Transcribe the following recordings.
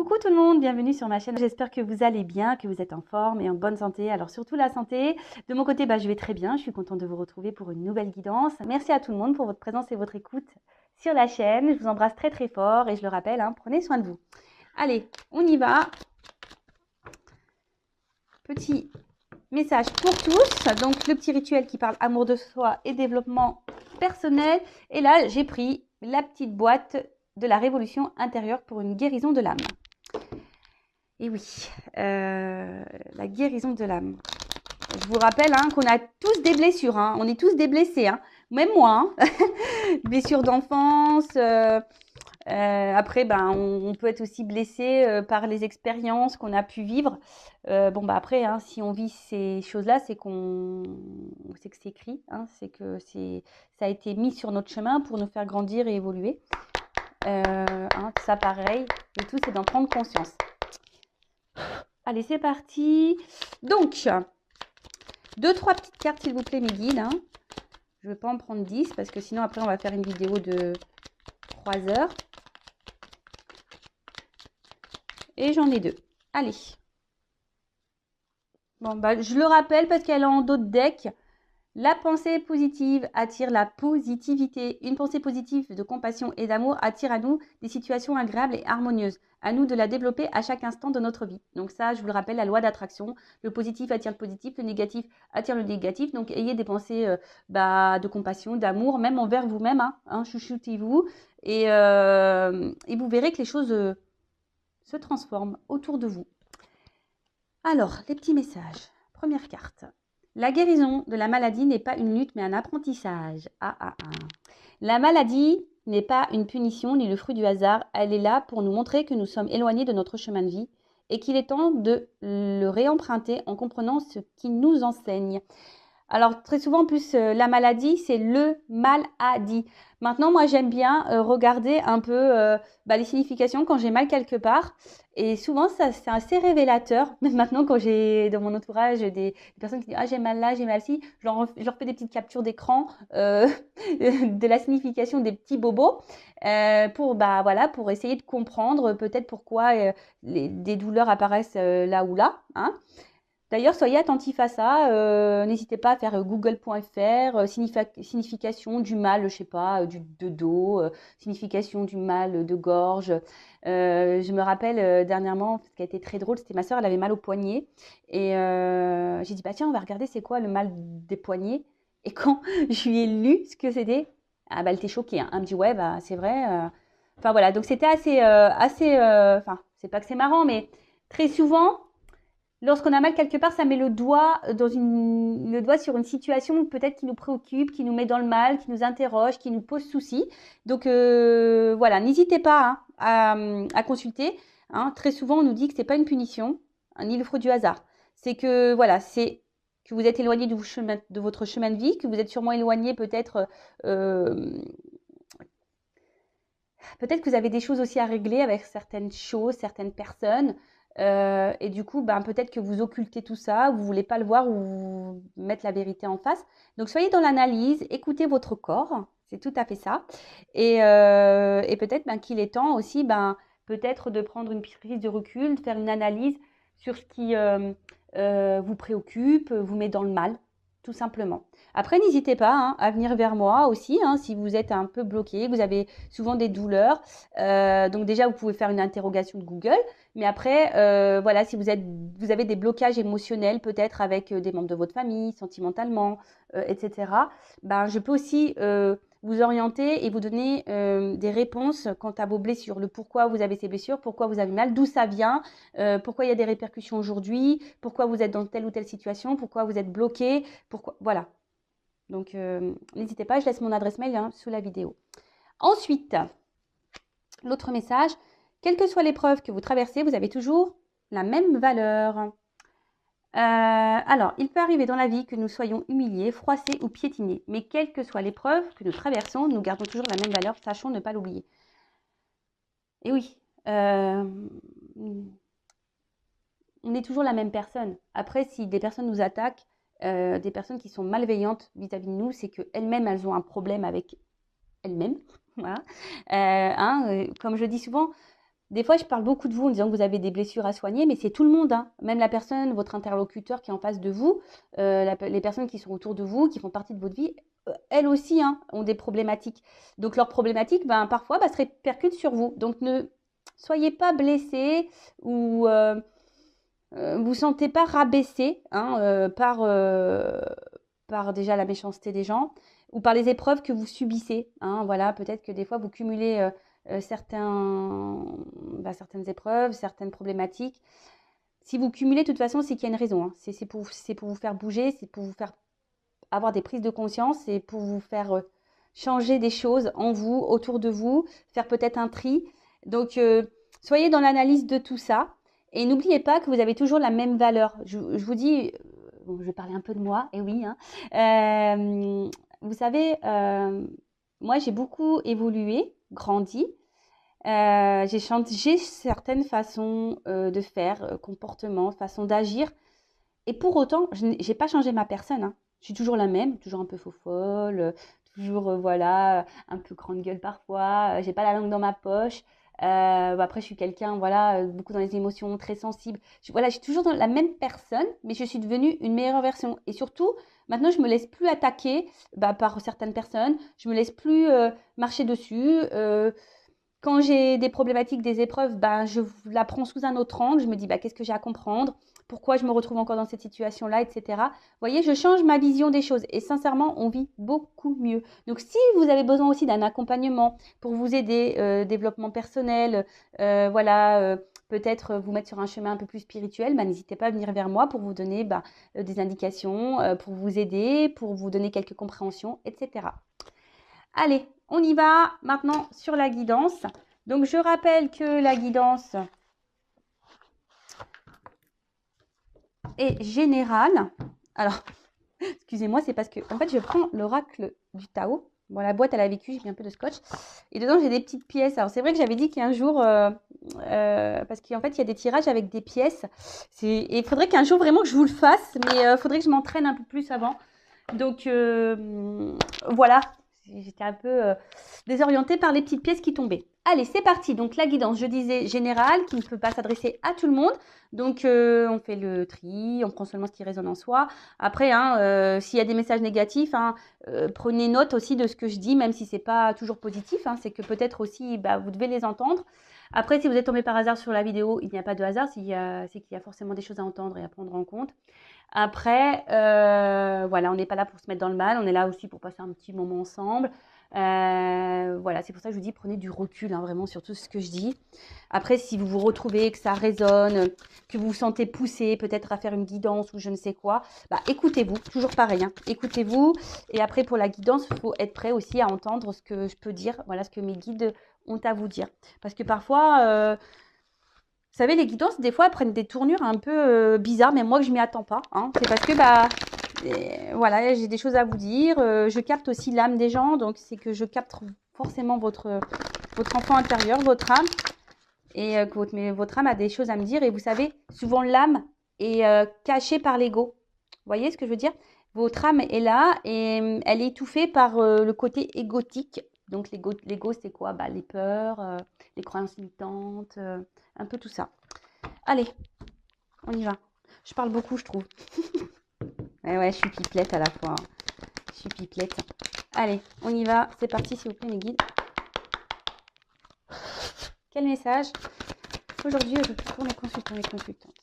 Coucou tout le monde, bienvenue sur ma chaîne. J'espère que vous allez bien, que vous êtes en forme et en bonne santé. Alors surtout la santé. De mon côté, je vais très bien. Je suis contente de vous retrouver pour une nouvelle guidance. Merci à tout le monde pour votre présence et votre écoute sur la chaîne. Je vous embrasse très très fort et je le rappelle, prenez soin de vous. Allez, on y va. Petit message pour tous. Donc le petit rituel qui parle amour de soi et développement personnel. Et là, j'ai pris la petite boîte de la révolution intérieure pour une guérison de l'âme. Et oui, la guérison de l'âme. Je vous rappelle qu'on a tous des blessures, on est tous des blessés, même moi. Blessures d'enfance, après, on peut être aussi blessé par les expériences qu'on a pu vivre. Après, si on vit ces choses-là, c'est que c'est écrit, c'est que ça a été mis sur notre chemin pour nous faire grandir et évoluer. Tout ça pareil, le tout c'est d'en prendre conscience. Allez, c'est parti. Donc, 2-3 petites cartes, s'il vous plaît, mes guides. Je ne vais pas en prendre 10 parce que sinon, après, on va faire une vidéo de 3 heures. Et j'en ai 2. Allez. Bon, je le rappelle parce qu'elle est en dos de deck. La pensée positive attire la positivité. Une pensée positive de compassion et d'amour attire à nous des situations agréables et harmonieuses. À nous de la développer à chaque instant de notre vie. Donc ça, je vous le rappelle, la loi d'attraction. Le positif attire le positif, le négatif attire le négatif. Donc ayez des pensées de compassion, d'amour, même envers vous-même. Chouchoutez-vous. Et vous verrez que les choses se transforment autour de vous. Alors, les petits messages. Première carte. La guérison de la maladie n'est pas une lutte, mais un apprentissage. La maladie n'est pas une punition ni le fruit du hasard. Elle est là pour nous montrer que nous sommes éloignés de notre chemin de vie et qu'il est temps de le réemprunter en comprenant ce qu'il nous enseigne. Alors, très souvent, en plus, la maladie, c'est le mal-a-dit. Maintenant, moi, j'aime bien regarder un peu les significations quand j'ai mal quelque part. Et souvent, ça, c'est assez révélateur. Même maintenant, quand j'ai dans mon entourage des personnes qui disent « Ah, j'ai mal là, j'ai mal ci », je leur fais des petites captures d'écran de la signification des petits bobos pour essayer de comprendre peut-être pourquoi des douleurs apparaissent là ou là. D'ailleurs, soyez attentifs à ça. N'hésitez pas à faire google.fr, signification du mal, je sais pas, de dos, signification du mal de gorge. Je me rappelle dernièrement, ce qui a été très drôle, c'était ma soeur, elle avait mal au poignet. Et j'ai dit, tiens, on va regarder c'est quoi le mal des poignets. Et quand je lui ai lu ce que c'était, elle était choquée. Elle me dit, ouais, c'est vrai. Enfin voilà, donc c'était assez, c'est pas que c'est marrant, mais très souvent, lorsqu'on a mal quelque part, ça met le doigt sur une situation peut-être qui nous préoccupe, qui nous met dans le mal, qui nous interroge, qui nous pose souci. Donc voilà, n'hésitez pas à consulter. Très souvent, on nous dit que c'est pas une punition, ni le fruit du hasard. C'est que voilà, c'est que vous êtes éloigné de votre chemin de vie, que vous êtes sûrement éloigné peut-être que vous avez des choses aussi à régler avec certaines choses, certaines personnes. Et du coup, peut-être que vous occultez tout ça, vous ne voulez pas le voir ou vous mettre la vérité en face. Donc, soyez dans l'analyse, écoutez votre corps, c'est tout à fait ça. Et peut-être qu'il est temps aussi, peut-être de prendre une prise de recul, de faire une analyse sur ce qui vous préoccupe, vous met dans le mal, tout simplement. Après, n'hésitez pas à venir vers moi aussi, si vous êtes un peu bloqué, vous avez souvent des douleurs. Donc déjà, vous pouvez faire une interrogation de Google. Mais après, si vous avez des blocages émotionnels, peut-être avec des membres de votre famille, sentimentalement, etc., je peux aussi vous orienter et vous donner des réponses quant à vos blessures, le pourquoi vous avez ces blessures, pourquoi vous avez mal, d'où ça vient, pourquoi il y a des répercussions aujourd'hui, pourquoi vous êtes dans telle ou telle situation, pourquoi vous êtes bloqué, pourquoi, voilà. Donc, n'hésitez pas, je laisse mon adresse mail sous la vidéo. Ensuite, l'autre message, quelle que soit l'épreuve que vous traversez, vous avez toujours la même valeur. Alors, il peut arriver dans la vie que nous soyons humiliés, froissés ou piétinés. Mais quelle que soit l'épreuve que nous traversons, nous gardons toujours la même valeur. Sachons ne pas l'oublier. Et oui, on est toujours la même personne. Après, si des personnes nous attaquent, des personnes qui sont malveillantes vis-à-vis de nous, c'est qu'elles-mêmes, elles ont un problème avec elles-mêmes. Voilà. Comme je dis souvent, des fois, je parle beaucoup de vous en disant que vous avez des blessures à soigner, mais c'est tout le monde, hein. Même la personne, votre interlocuteur qui est en face de vous, les personnes qui sont autour de vous, qui font partie de votre vie, elles aussi, hein, ont des problématiques. Donc, leurs problématiques, ben, parfois, se répercutent sur vous. Donc, ne soyez pas blessés ou vous sentez pas rabaissé, hein, par déjà la méchanceté des gens ou par les épreuves que vous subissez, hein. Voilà, peut-être que des fois, vous cumulez certaines épreuves, certaines problématiques. Si vous cumulez, de toute façon, c'est qu'il y a une raison, hein. C'est pour vous faire bouger, c'est pour vous faire avoir des prises de conscience, c'est pour vous faire changer des choses en vous, autour de vous, faire peut-être un tri. Donc, soyez dans l'analyse de tout ça. Et n'oubliez pas que vous avez toujours la même valeur. Je vous dis, bon, je vais parler un peu de moi, et oui, hein. Vous savez, moi, j'ai beaucoup évolué, grandi. J'ai changé certaines façons de faire, comportements, façons d'agir. Et pour autant, je n'ai pas changé ma personne, hein. Je suis toujours la même, toujours un peu faux-folle, toujours, voilà, un peu grande gueule parfois. J'ai pas la langue dans ma poche. Après, je suis quelqu'un, voilà, beaucoup dans les émotions, très sensible. Voilà, je suis toujours la même personne, mais je suis devenue une meilleure version. Et surtout, maintenant, je me laisse plus attaquer par certaines personnes. Je me laisse plus marcher dessus. Quand j'ai des problématiques, des épreuves, je la prends sous un autre angle. Je me dis, qu'est-ce que j'ai à comprendre? Pourquoi je me retrouve encore dans cette situation-là, etc. Vous voyez, je change ma vision des choses. Et sincèrement, on vit beaucoup mieux. Donc, si vous avez besoin aussi d'un accompagnement pour vous aider, développement personnel, voilà, peut-être vous mettre sur un chemin un peu plus spirituel, n'hésitez pas à venir vers moi pour vous donner des indications, pour vous aider, pour vous donner quelques compréhensions, etc. Allez, on y va maintenant sur la guidance. Donc, je rappelle que la guidance est générale. Alors, excusez-moi, c'est parce que, en fait, je prends l'oracle du Tao. Bon, la boîte, elle a vécu, j'ai mis un peu de scotch. Et dedans, j'ai des petites pièces. Alors, c'est vrai que j'avais dit qu'un jour, parce qu'en fait, il y a des tirages avec des pièces. Et il faudrait qu'un jour, vraiment, que je vous le fasse. Mais il faudrait que je m'entraîne un peu plus avant. Donc, voilà. J'étais un peu désorientée par les petites pièces qui tombaient. Allez, c'est parti. Donc, la guidance, je disais générale, qui ne peut pas s'adresser à tout le monde. Donc, on fait le tri, on prend seulement ce qui résonne en soi. Après, hein, s'il y a des messages négatifs, hein, prenez note aussi de ce que je dis, même si ce n'est pas toujours positif. Hein, c'est que peut-être aussi, vous devez les entendre. Après, si vous êtes tombé par hasard sur la vidéo, il n'y a pas de hasard, c'est qu'il y a forcément des choses à entendre et à prendre en compte. Après, voilà, on n'est pas là pour se mettre dans le mal, on est là aussi pour passer un petit moment ensemble. Voilà, c'est pour ça que je vous dis, prenez du recul, hein, vraiment, sur tout ce que je dis. Après, si vous vous retrouvez, que ça résonne, que vous vous sentez poussé peut-être à faire une guidance ou je ne sais quoi, écoutez-vous, toujours pareil, hein, écoutez-vous. Et après, pour la guidance, il faut être prêt aussi à entendre ce que je peux dire, voilà, ce que mes guides ont à vous dire. Parce que parfois... vous savez, les guidances, des fois, elles prennent des tournures un peu bizarres, mais moi, que je m'y attends pas, hein. C'est parce que, voilà, j'ai des choses à vous dire. Je capte aussi l'âme des gens, donc c'est que je capte forcément votre enfant intérieur, votre âme, et que votre âme a des choses à me dire. Et vous savez, souvent, l'âme est cachée par l'ego. Vous voyez ce que je veux dire? Votre âme est là et elle est étouffée par le côté égotique. Donc, l'ego, c'est quoi? Les peurs, les croyances limitantes, un peu tout ça. Allez, on y va. Je parle beaucoup, je trouve. Ouais, je suis pipelette à la fois, hein. Je suis pipelette. Allez, on y va. C'est parti, s'il vous plaît, mes guides. Quel message aujourd'hui pour mes consultants et consultantes?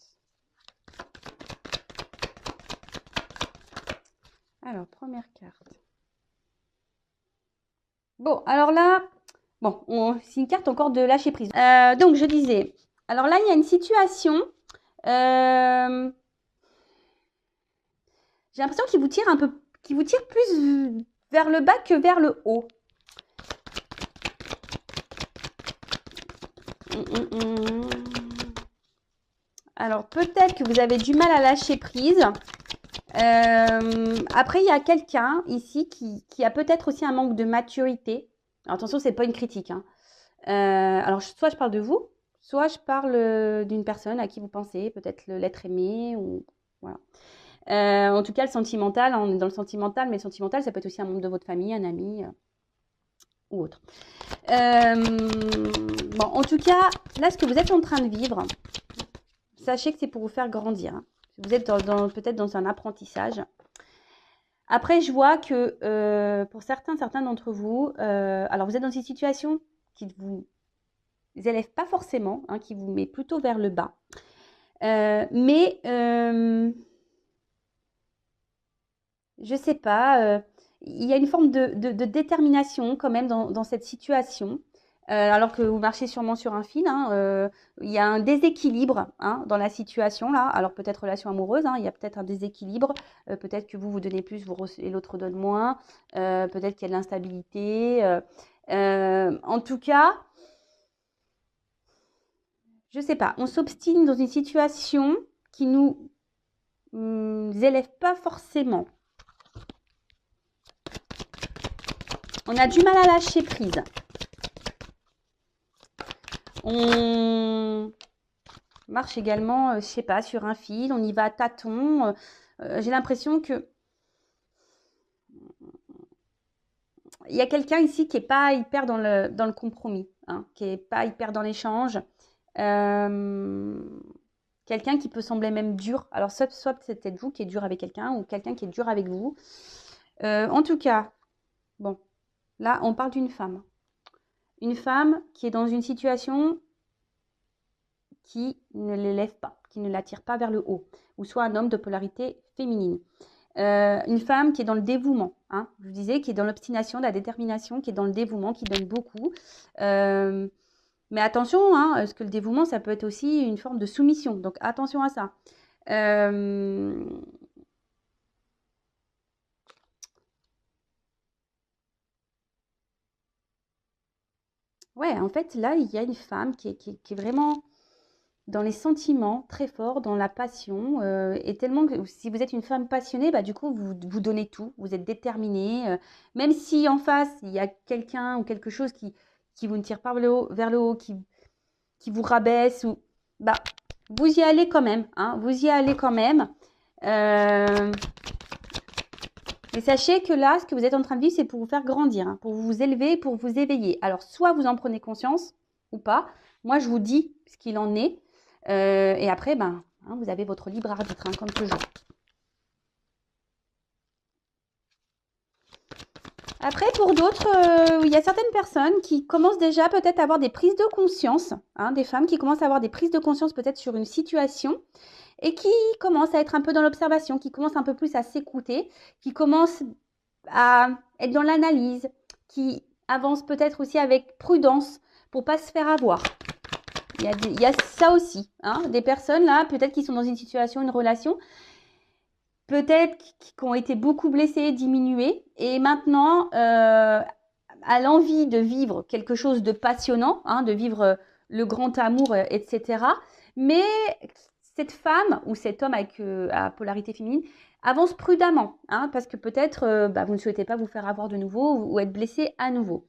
Alors, première carte. Bon, alors là, c'est une carte encore de lâcher prise. Donc, je disais, alors là, il y a une situation. J'ai l'impression qu'il vous tire plus vers le bas que vers le haut. Alors, peut-être que vous avez du mal à lâcher prise. Après, il y a quelqu'un ici qui a peut-être aussi un manque de maturité. Alors, attention, ce n'est pas une critique, hein. Alors, soit je parle de vous, soit je parle d'une personne à qui vous pensez, peut-être l'être aimé, ou voilà. En tout cas, le sentimental, on est dans le sentimental, mais le sentimental, ça peut être aussi un membre de votre famille, un ami. ou autre. Bon, en tout cas, là, ce que vous êtes en train de vivre, sachez que c'est pour vous faire grandir. Hein. Vous êtes peut-être dans un apprentissage. Après, je vois que pour certains d'entre vous, alors vous êtes dans une situation qui ne vous élève pas forcément, hein, qui vous met plutôt vers le bas. Mais je sais pas, il y a une forme de détermination quand même dans cette situation. Alors que vous marchez sûrement sur un fil, hein, il y a un déséquilibre hein, dans la situation là. Alors peut-être relation amoureuse, hein, il y a peut-être un déséquilibre. Peut-être que vous donnez plus et l'autre donne moins. Peut-être qu'il y a de l'instabilité. En tout cas, je sais pas. On s'obstine dans une situation qui nous élève pas forcément. On a du mal à lâcher prise. On marche également, je sais pas, sur un fil, on y va à tâtons. J'ai l'impression que il y a quelqu'un ici qui n'est pas hyper dans le compromis, hein, qui n'est pas hyper dans l'échange. Quelqu'un qui peut sembler même dur. Alors, soit c'est peut-être vous qui êtes dur avec quelqu'un ou quelqu'un qui est dur avec vous. En tout cas, bon, là, on parle d'une femme. Une femme qui est dans une situation qui ne l'élève pas, qui ne l'attire pas vers le haut, ou soit un homme de polarité féminine. Une femme qui est dans le dévouement, hein, je vous disais, qui est dans l'obstination, la détermination, qui est dans le dévouement, qui donne beaucoup. Mais attention, hein, parce que le dévouement, ça peut être aussi une forme de soumission, donc attention à ça. Ouais, en fait, là, il y a une femme qui est vraiment dans les sentiments très forts, dans la passion, et tellement que si vous êtes une femme passionnée, bah, du coup, vous donnez tout, vous êtes déterminée, même si en face, il y a quelqu'un ou quelque chose qui vous ne tire pas vers le haut, qui vous rabaisse, ou, bah, vous y allez quand même, hein, vous y allez quand même. Mais sachez que là, ce que vous êtes en train de vivre, c'est pour vous faire grandir, hein, pour vous élever, pour vous éveiller. Alors, soit vous en prenez conscience ou pas. Moi, je vous dis ce qu'il en est. Et après, ben, hein, vous avez votre libre arbitre, hein, comme toujours. Après, pour d'autres, il y a certaines personnes qui commencent déjà peut-être à avoir des prises de conscience, hein, des femmes qui commencent à avoir des prises de conscience peut-être sur une situation et qui commencent à être un peu dans l'observation, qui commencent un peu plus à s'écouter, qui commencent à être dans l'analyse, qui avancent peut-être aussi avec prudence pour ne pas se faire avoir. Il y a ça aussi, hein, des personnes là, peut-être qui sont dans une situation, une relation, peut-être qui ont été beaucoup blessées, diminuées, et maintenant à l'envie de vivre quelque chose de passionnant, hein, de vivre le grand amour, etc. Mais cette femme ou cet homme à polarité féminine avance prudemment, hein, parce que peut-être vous ne souhaitez pas vous faire avoir de nouveau ou être blessé à nouveau.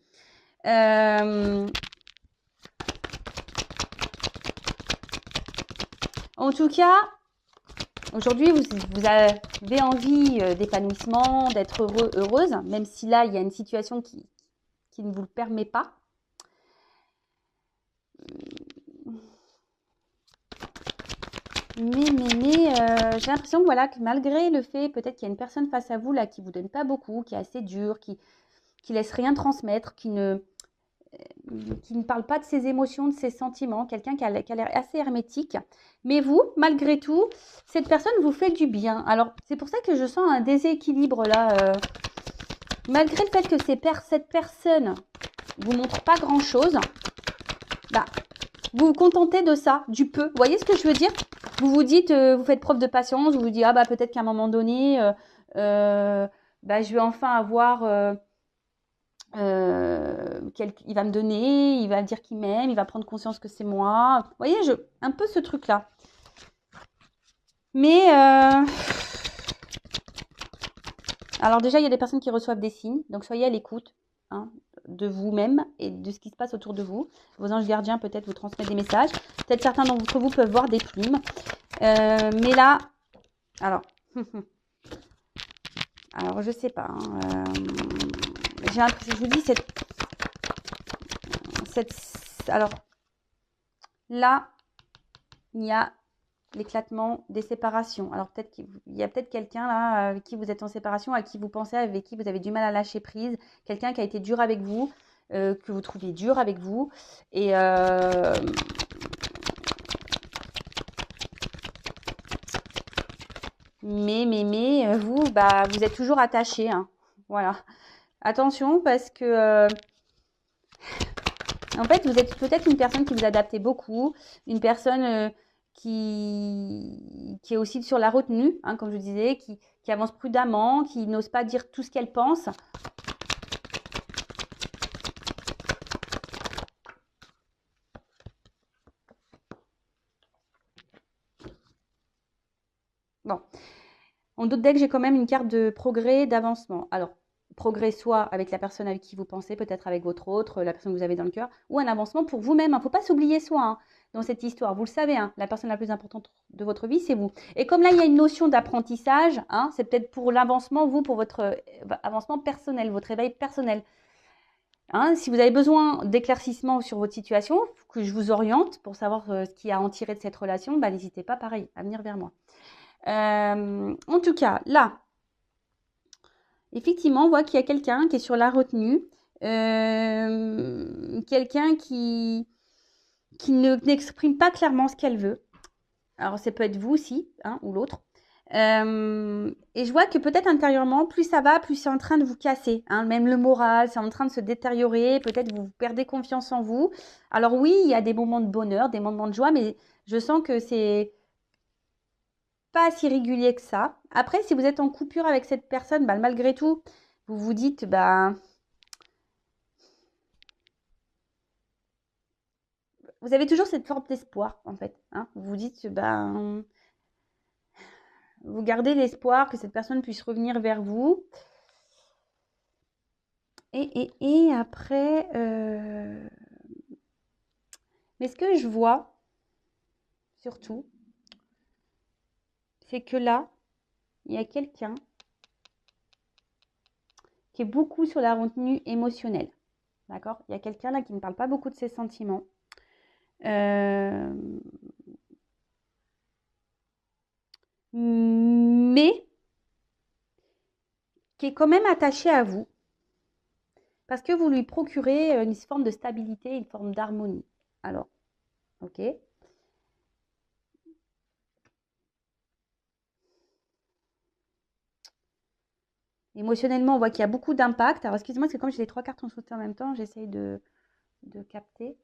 En tout cas, aujourd'hui, vous avez envie d'épanouissement, d'être heureuse, même si là, il y a une situation qui ne vous le permet pas. Mais j'ai l'impression que, voilà, que malgré le fait peut-être qu'il y a une personne face à vous là qui ne vous donne pas beaucoup, qui est assez dure, qui laisse rien transmettre, qui ne parle pas de ses émotions, de ses sentiments, quelqu'un qui a l'air assez hermétique. Mais vous, malgré tout, cette personne vous fait du bien. Alors, c'est pour ça que je sens un déséquilibre là. Malgré le fait que cette personne ne vous montre pas grand-chose, bah, vous vous contentez de ça, du peu. Vous voyez ce que je veux dire? Vous vous dites, vous faites preuve de patience, vous vous dites, ah bah peut-être qu'à un moment donné, je vais enfin avoir... il va me donner, il va dire qu'il m'aime, il va prendre conscience que c'est moi. Vous voyez, un peu ce truc-là. Mais, alors déjà, il y a des personnes qui reçoivent des signes, donc soyez à l'écoute, hein, de vous-même et de ce qui se passe autour de vous. Vos anges gardiens peut-être vous transmettent des messages. Peut-être certains d'entre vous peuvent voir des plumes. Mais là, alors, alors je sais pas. J'ai l'impression, je vous dis, alors, là, il y a l'éclatement des séparations. Alors, peut-être qu'il y a peut-être quelqu'un là avec qui vous êtes en séparation, à qui vous pensez, avec qui vous avez du mal à lâcher prise. Quelqu'un qui a été dur avec vous, que vous trouviez dur avec vous. Et mais vous, bah, vous êtes toujours attaché, hein. Voilà. Attention parce que en fait, vous êtes peut-être une personne qui vous adaptez beaucoup, une personne qui est aussi sur la retenue, hein, comme je disais, qui avance prudemment, qui n'ose pas dire tout ce qu'elle pense. Bon, en d'autres decks, j'ai quand même une carte de progrès, d'avancement. Alors, progrès soit avec la personne avec qui vous pensez, peut-être avec votre autre, la personne que vous avez dans le cœur, ou un avancement pour vous-même. Il ne faut pas s'oublier soi, hein, dans cette histoire. Vous le savez, hein, la personne la plus importante de votre vie, c'est vous. Et comme là, il y a une notion d'apprentissage, hein, c'est peut-être pour l'avancement, vous, pour votre avancement personnel, votre éveil personnel. Hein, si vous avez besoin d'éclaircissement sur votre situation, que je vous oriente pour savoir ce qu'il y a à en tirer de cette relation, bah, n'hésitez pas, pareil, à venir vers moi. En tout cas, là, effectivement, on voit qu'il y a quelqu'un qui est sur la retenue, quelqu'un qui n'exprime pas clairement ce qu'elle veut. Alors, ça peut être vous aussi, hein, ou l'autre. Et je vois que peut-être intérieurement, plus ça va, plus c'est en train de vous casser. Hein, même le moral, c'est en train de se détériorer. Peut-être vous perdez confiance en vous. Alors oui, il y a des moments de bonheur, des moments de joie, mais je sens que c'est pas si régulier que ça. Après, si vous êtes en coupure avec cette personne, bah, malgré tout, vous vous dites, bah, vous avez toujours cette forme d'espoir, en fait. Hein. Vous vous dites, bah, vous gardez l'espoir que cette personne puisse revenir vers vous. Et après, mais ce que je vois, surtout, c'est que là, il y a quelqu'un qui est beaucoup sur la retenue émotionnelle. D'accord? Il y a quelqu'un là qui ne parle pas beaucoup de ses sentiments. Mais qui est quand même attaché à vous. Parce que vous lui procurez une forme de stabilité, une forme d'harmonie. Alors, ok. Émotionnellement, on voit qu'il y a beaucoup d'impact. Alors, excusez-moi, parce que comme j'ai les trois cartes en sauté en même temps, j'essaye de capter.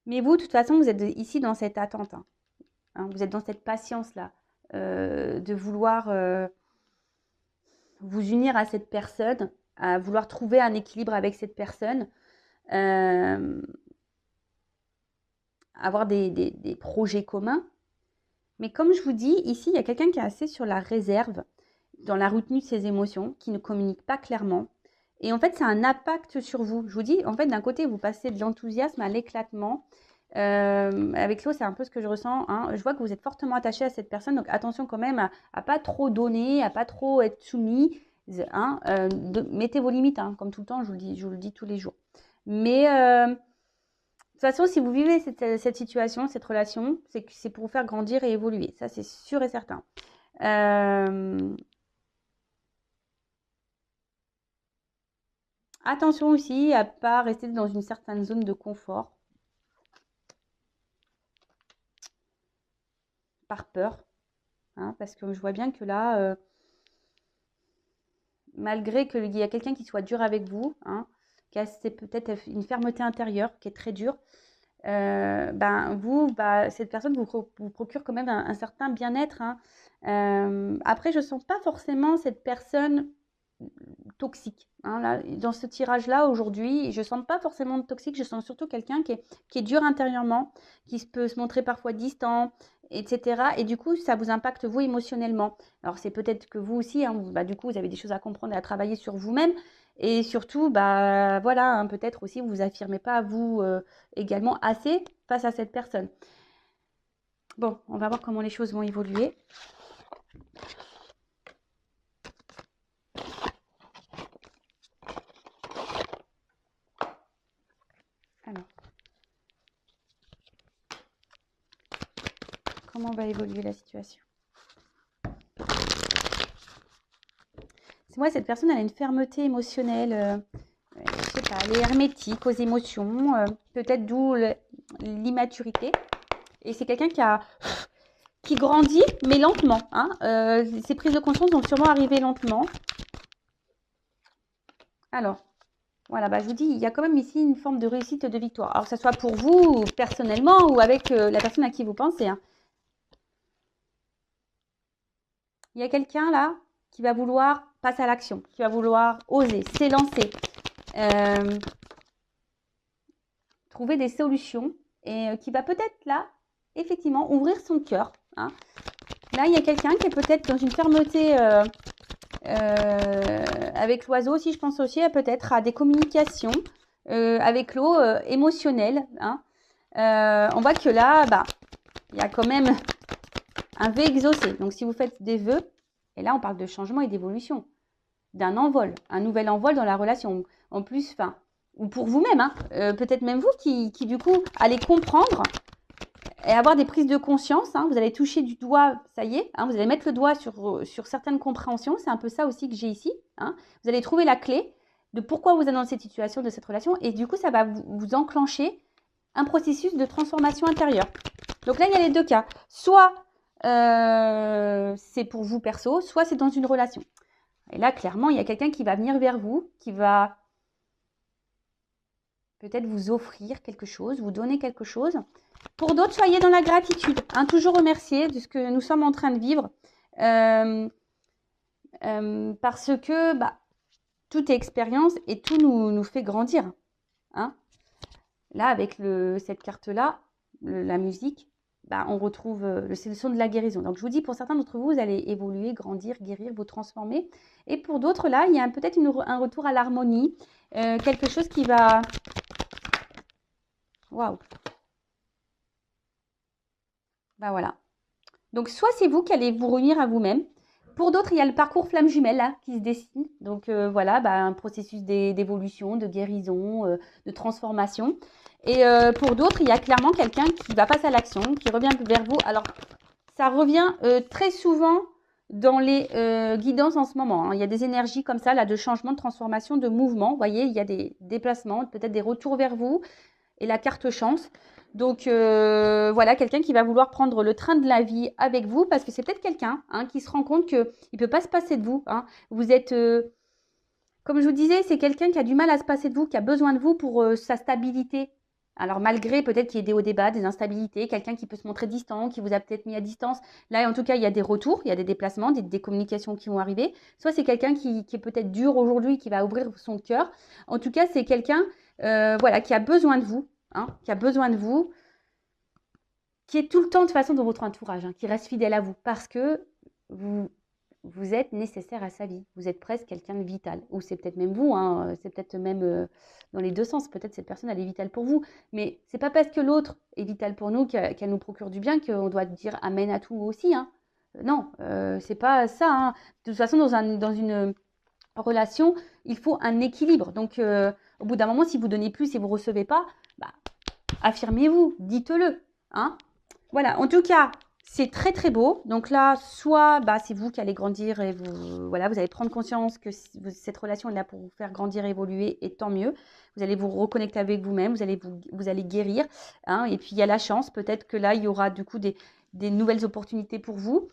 Mais vous, de toute façon, vous êtes ici dans cette attente. Hein. Vous êtes dans cette patience-là de vouloir vous unir à cette personne, à vouloir trouver un équilibre avec cette personne, avoir des projets communs. Mais comme je vous dis, ici, il y a quelqu'un qui est assez sur la réserve, dans la retenue de ses émotions, qui ne communique pas clairement. Et en fait, ça a un impact sur vous. Je vous dis, en fait, d'un côté, vous passez de l'enthousiasme à l'éclatement. Avec l'eau, c'est un peu ce que je ressens. Hein. Je vois que vous êtes fortement attaché à cette personne, donc attention quand même à pas trop donner, à pas trop être soumis. Hein. Mettez vos limites, hein, comme tout le temps, je vous le dis tous les jours. Mais de toute façon, si vous vivez cette situation, cette relation, c'est pour vous faire grandir et évoluer. Ça, c'est sûr et certain. Attention aussi à ne pas rester dans une certaine zone de confort. Par peur. Hein, parce que je vois bien que là, malgré qu'il y a quelqu'un qui soit dur avec vous, hein, qui a peut-être une fermeté intérieure qui est très dure, cette personne vous procure quand même un certain bien-être. Hein. Après, je ne sens pas forcément cette personne toxique. Hein, là, dans ce tirage-là, aujourd'hui, je ne sens pas forcément de toxique, je sens surtout quelqu'un qui est dur intérieurement, qui peut se montrer parfois distant, etc. Et du coup, ça vous impacte vous émotionnellement. Alors, c'est peut-être que vous aussi, hein, du coup, vous avez des choses à comprendre et à travailler sur vous-même. Et surtout, voilà, hein, peut-être aussi, vous ne vous affirmez pas vous également assez face à cette personne. Bon, on va voir comment les choses vont évoluer. comment va évoluer la situation? C'est moi, cette personne, elle a une fermeté émotionnelle. Je sais pas, elle est hermétique aux émotions, peut-être d'où l'immaturité. Et c'est quelqu'un qui grandit, mais lentement. Hein. Ses prises de conscience vont sûrement arriver lentement. Alors, voilà, bah, je vous dis, il y a quand même ici une forme de réussite, de victoire. Alors que ce soit pour vous, personnellement, ou avec la personne à qui vous pensez. Hein. Il y a quelqu'un là qui va vouloir passer à l'action, qui va vouloir oser, s'élancer, trouver des solutions et qui va peut-être là, effectivement, ouvrir son cœur. Hein. Là, il y a quelqu'un qui est peut-être dans une fermeté avec l'oiseau aussi, je pense aussi peut-être à des communications avec l'eau émotionnelle. Hein. On voit que là, bah, il y a quand même un vœu exaucé. Donc, si vous faites des vœux, et là, on parle de changement et d'évolution, d'un envol, un nouvel envol dans la relation. En plus, enfin, ou pour vous-même, hein, peut-être même vous qui, du coup, allez comprendre et avoir des prises de conscience. Hein, vous allez toucher du doigt, ça y est, hein, vous allez mettre le doigt sur certaines compréhensions. C'est un peu ça aussi que j'ai ici. Hein. Vous allez trouver la clé de pourquoi vous êtes dans cette situation, de cette relation. Et du coup, ça va vous enclencher un processus de transformation intérieure. Donc là, il y a les deux cas. Soit c'est pour vous perso, soit c'est dans une relation. Et là, clairement, il y a quelqu'un qui va venir vers vous, qui va peut-être vous offrir quelque chose, vous donner quelque chose. Pour d'autres, soyez dans la gratitude. Hein, toujours remercier de ce que nous sommes en train de vivre. Parce que bah, toute expérience et tout nous fait grandir. Hein. Là, avec cette carte-là, la musique, bah, on retrouve c'est le son de la guérison. Donc, je vous dis, pour certains d'entre vous, vous allez évoluer, grandir, guérir, vous transformer. Et pour d'autres, là, il y a peut-être un retour à l'harmonie, quelque chose qui va... Waouh! Ben voilà. Donc, soit c'est vous qui allez vous réunir à vous-même. Pour d'autres, il y a le parcours flamme jumelle là, qui se dessine. Donc, voilà, bah, un processus d'évolution, de guérison, de transformation. Et pour d'autres, il y a clairement quelqu'un qui va passer à l'action, qui revient vers vous. Alors, ça revient très souvent dans les guidances en ce moment. Hein. Il y a des énergies comme ça, là, de changement, de transformation, de mouvement. Vous voyez, il y a des déplacements, peut-être des retours vers vous. Et la carte chance. Donc, voilà, quelqu'un qui va vouloir prendre le train de la vie avec vous, parce que c'est peut-être quelqu'un hein, qui se rend compte qu'il ne peut pas se passer de vous. Hein. Vous êtes... comme je vous disais, c'est quelqu'un qui a du mal à se passer de vous, qui a besoin de vous pour sa stabilité. Alors malgré peut-être qu'il y ait des hauts débats, des instabilités, quelqu'un qui peut se montrer distant, qui vous a peut-être mis à distance. Là, en tout cas, il y a des retours, il y a des déplacements, des communications qui vont arriver. Soit c'est quelqu'un qui est peut-être dur aujourd'hui, qui va ouvrir son cœur. En tout cas, c'est quelqu'un voilà, qui a besoin de vous, hein, qui a besoin de vous, qui est tout le temps de toute façon dans votre entourage, hein, qui reste fidèle à vous parce que vous êtes nécessaire à sa vie. Vous êtes presque quelqu'un de vital. Ou c'est peut-être même vous, hein, c'est peut-être même dans les deux sens. Peut-être cette personne, elle est vitale pour vous. Mais c'est pas parce que l'autre est vital pour nous qu'elle nous procure du bien qu'on doit dire amen à tout aussi. Hein. Non, c'est pas ça. Hein. De toute façon, dans une relation, il faut un équilibre. Donc, au bout d'un moment, si vous donnez plus et vous recevez pas, bah, affirmez-vous, dites-le. Hein. Voilà, en tout cas, c'est très très beau. Donc là, soit bah, c'est vous qui allez grandir et vous allez prendre conscience que cette relation est là pour vous faire grandir, évoluer et tant mieux. Vous allez vous reconnecter avec vous-même, vous allez guérir. Hein, et puis il y a la chance, peut-être que là, il y aura du coup des nouvelles opportunités pour vous.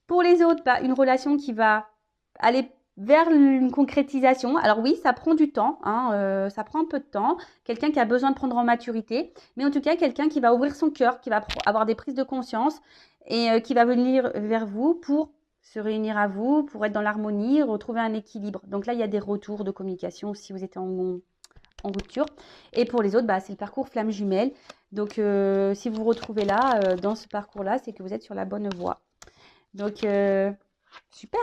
Pour les autres, bah, une relation qui va aller vers une concrétisation. Alors oui, ça prend du temps, hein, ça prend un peu de temps. Quelqu'un qui a besoin de prendre en maturité, mais en tout cas, quelqu'un qui va ouvrir son cœur, qui va avoir des prises de conscience et qui va venir vers vous pour se réunir à vous, pour être dans l'harmonie, retrouver un équilibre. Donc là, il y a des retours de communication si vous êtes en rupture. Et pour les autres, bah, c'est le parcours flamme jumelle. Donc, si vous vous retrouvez là, dans ce parcours-là, c'est que vous êtes sur la bonne voie. Donc, super.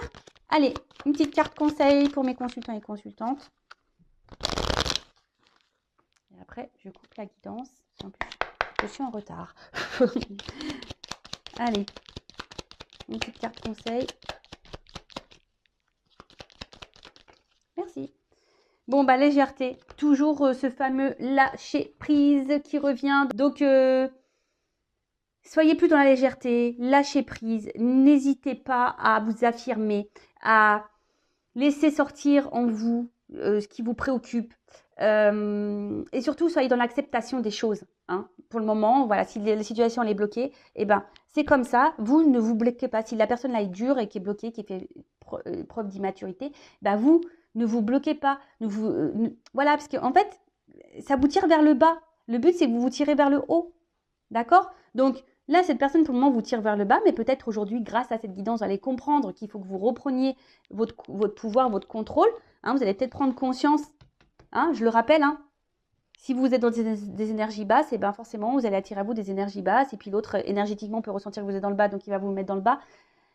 Allez, une petite carte conseil pour mes consultants et consultantes. Et après, je coupe la guidance. En plus, je suis en retard. Allez, une petite carte conseil. Merci. Bon, bah, légèreté. Toujours ce fameux lâcher prise qui revient. Donc, Soyez plus dans la légèreté, lâchez prise, n'hésitez pas à vous affirmer, à laisser sortir en vous ce qui vous préoccupe. Et surtout, soyez dans l'acceptation des choses. Hein. Pour le moment, voilà, si la situation elle est bloquée, eh ben, c'est comme ça. Vous ne vous bloquez pas. Si la personne là est dure et qui est bloquée, qui fait preuve d'immaturité, ben vous ne vous bloquez pas. Voilà, parce qu'en fait, ça vous tire vers le bas. Le but, c'est que vous vous tirez vers le haut. D'accord? Donc là, cette personne, pour le moment, vous tire vers le bas, mais peut-être aujourd'hui, grâce à cette guidance, vous allez comprendre qu'il faut que vous repreniez votre pouvoir, votre contrôle. Hein, vous allez peut-être prendre conscience, hein, je le rappelle, hein, si vous êtes dans des énergies basses, et ben forcément, vous allez attirer à vous des énergies basses, et puis l'autre, énergétiquement, peut ressentir que vous êtes dans le bas, donc il va vous mettre dans le bas.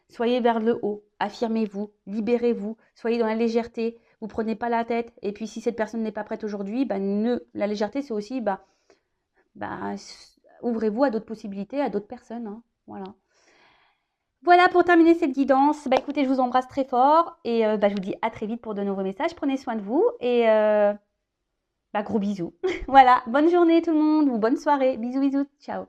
Soyez vers le haut, affirmez-vous, libérez-vous, soyez dans la légèreté, vous prenez pas la tête, et puis si cette personne n'est pas prête aujourd'hui, ben, la légèreté, c'est aussi, ouvrez-vous à d'autres possibilités, à d'autres personnes. Hein. Voilà. Voilà pour terminer cette guidance. Écoutez, je vous embrasse très fort et je vous dis à très vite pour de nouveaux messages. Prenez soin de vous et gros bisous. Voilà, bonne journée tout le monde ou bonne soirée. Bisous, bisous. Ciao.